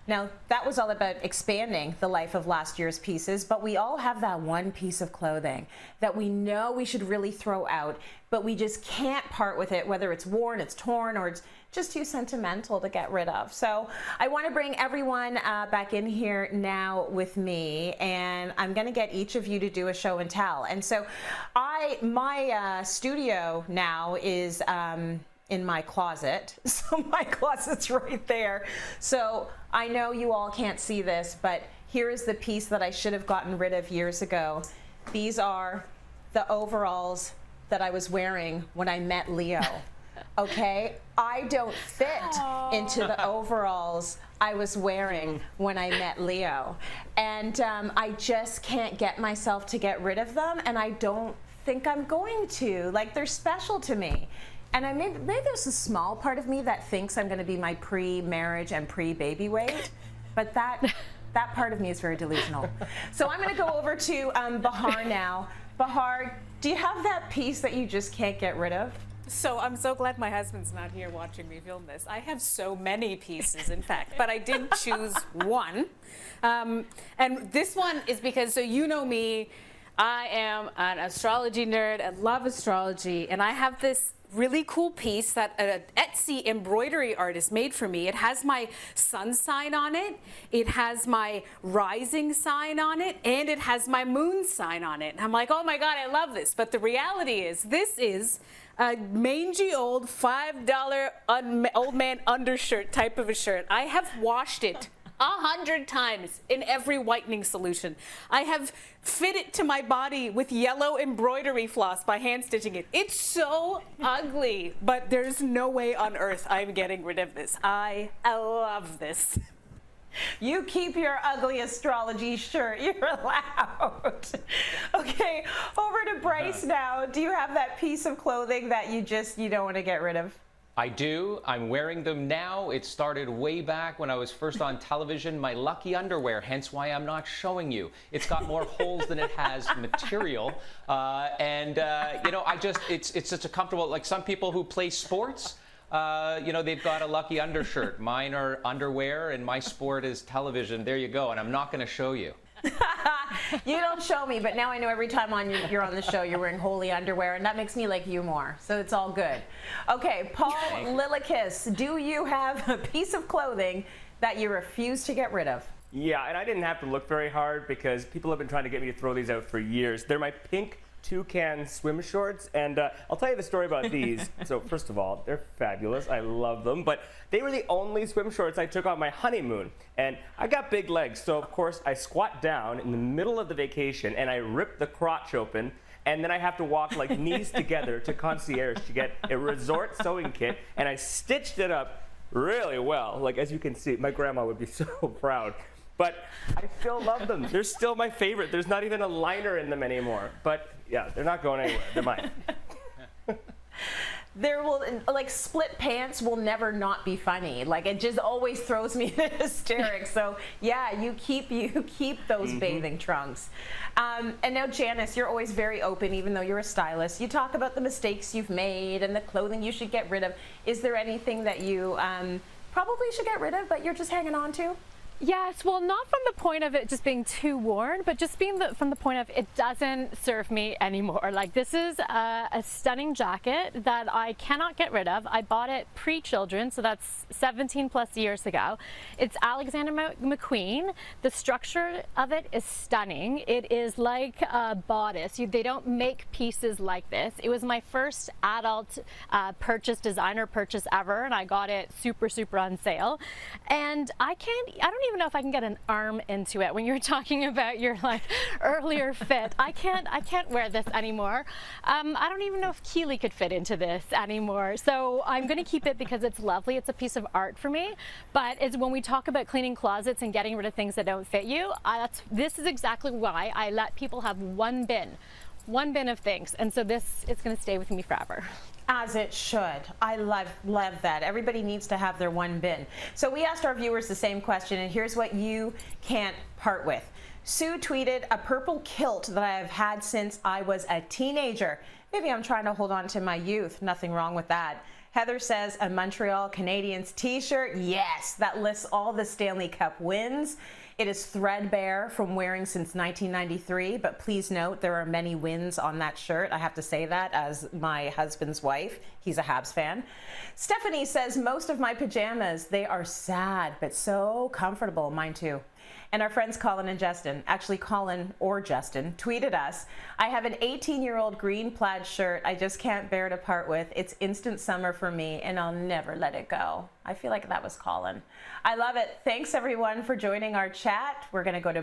Now, that was all about expanding the life of last year's pieces, but we all have that one piece of clothing that we know we should really throw out, but we just can't part with it, whether it's worn, it's torn, or it's just too sentimental to get rid of. So I want to bring everyone back in here now with me, and I'm going to get each of you to do a show and tell. And so my studio now is in my closet. So my closet's right there. So I know you all can't see this, but here is the piece that I should have gotten rid of years ago. These are the overalls that I was wearing when I met Leo. Okay, I don't fit into the overalls I was wearing when I met Leo. And I just can't get myself to get rid of them, and I don't think I'm going to. Like, they're special to me. And maybe there's a small part of me that thinks I'm going to be my pre-marriage and pre-baby weight, but that part of me is very delusional. So I'm going to go over to Bahar now. Bahar, do you have that piece that you just can't get rid of? So I'm so glad my husband's not here watching me film this. I have so many pieces, in fact, but I did choose one. And this one is because, so you know me, I am an astrology nerd. I love astrology, and I have this really cool piece that an Etsy embroidery artist made for me. It has my sun sign on it, it has my rising sign on it, and it has my moon sign on it. And I'm like, oh my God, I love this. But the reality is, this is a mangy old $5 old man undershirt type of a shirt. I have washed it 100 times in every whitening solution. I have fit it to my body with yellow embroidery floss by hand stitching it. It's so ugly, but there's no way on earth I'm getting rid of this. I love this. You keep your ugly astrology shirt. You're allowed. Okay, over to Bryce now. Do you have that piece of clothing that you don't want to get rid of? I do. I'm wearing them now. It started way back when I was first on television. My lucky underwear, hence why I'm not showing you. It's got more holes than it has material. You know, it's such a comfortable, like some people who play sports, you know, they've got a lucky undershirt. Mine are underwear, and my sport is television. There you go. And I'm not going to show you. You don't show me, but now I know every time you're on the show, you're wearing holy underwear, and that makes me like you more. So it's all good. Okay, Paul Lillikis, do you have a piece of clothing that you refuse to get rid of? Yeah, and I didn't have to look very hard because people have been trying to get me to throw these out for years. They're my pink toucan swim shorts, and I'll tell you the story about these. So first of all, they're fabulous. I love them, but they were the only swim shorts I took on my honeymoon, and I got big legs, so of course I squat down in the middle of the vacation and I rip the crotch open, and then I have to walk like knees together to concierge to get a resort sewing kit, and I stitched it up really well. Like, as you can see, my grandma would be so proud. But I still love them. They're still my favorite. There's not even a liner in them anymore. But yeah, they're not going anywhere. They're mine. There will, like, split pants will never not be funny. Like, it just always throws me into hysterics. So yeah, you keep those bathing trunks. And now, Janice, you're always very open, even though you're a stylist. You talk about the mistakes you've made and the clothing you should get rid of. Is there anything that you probably should get rid of, but you're just hanging on to? Yes, well, not from the point of it just being too worn, but just being from the point of it doesn't serve me anymore. Like, this is a stunning jacket that I cannot get rid of. I bought it pre-children, so that's 17 plus years ago. It's Alexander McQueen. The structure of it is stunning. It is like a bodice. They don't make pieces like this. It was my first adult designer purchase ever, and I got it super on sale. And I don't even know if I can get an arm into it. When you're talking about your like earlier fit, I can't wear this anymore. I don't even know if Keely could fit into this anymore. So I'm going to keep it because it's lovely. It's a piece of art for me. But it's when we talk about cleaning closets and getting rid of things that don't fit you, this is exactly why I let people have one bin of things. And so it's going to stay with me forever. As it should. I love that. Everybody needs to have their one bin. So we asked our viewers the same question, and here's what you can't part with. Sue tweeted, a purple kilt that I have had since I was a teenager. Maybe I'm trying to hold on to my youth. Nothing wrong with that. Heather says a Montreal Canadiens t-shirt. Yes, that lists all the Stanley Cup wins. It is threadbare from wearing since 1993, but please note there are many wins on that shirt. I have to say that as my husband's wife. He's a Habs fan. Stephanie says most of my pajamas, they are sad, but so comfortable. Mine too. And our friends Colin and Justin, actually Colin or Justin, tweeted us, I have an 18-year-old green plaid shirt I just can't bear to part with. It's instant summer for me and I'll never let it go. I feel like that was Colin. I love it. Thanks everyone for joining our chat. We're going to go to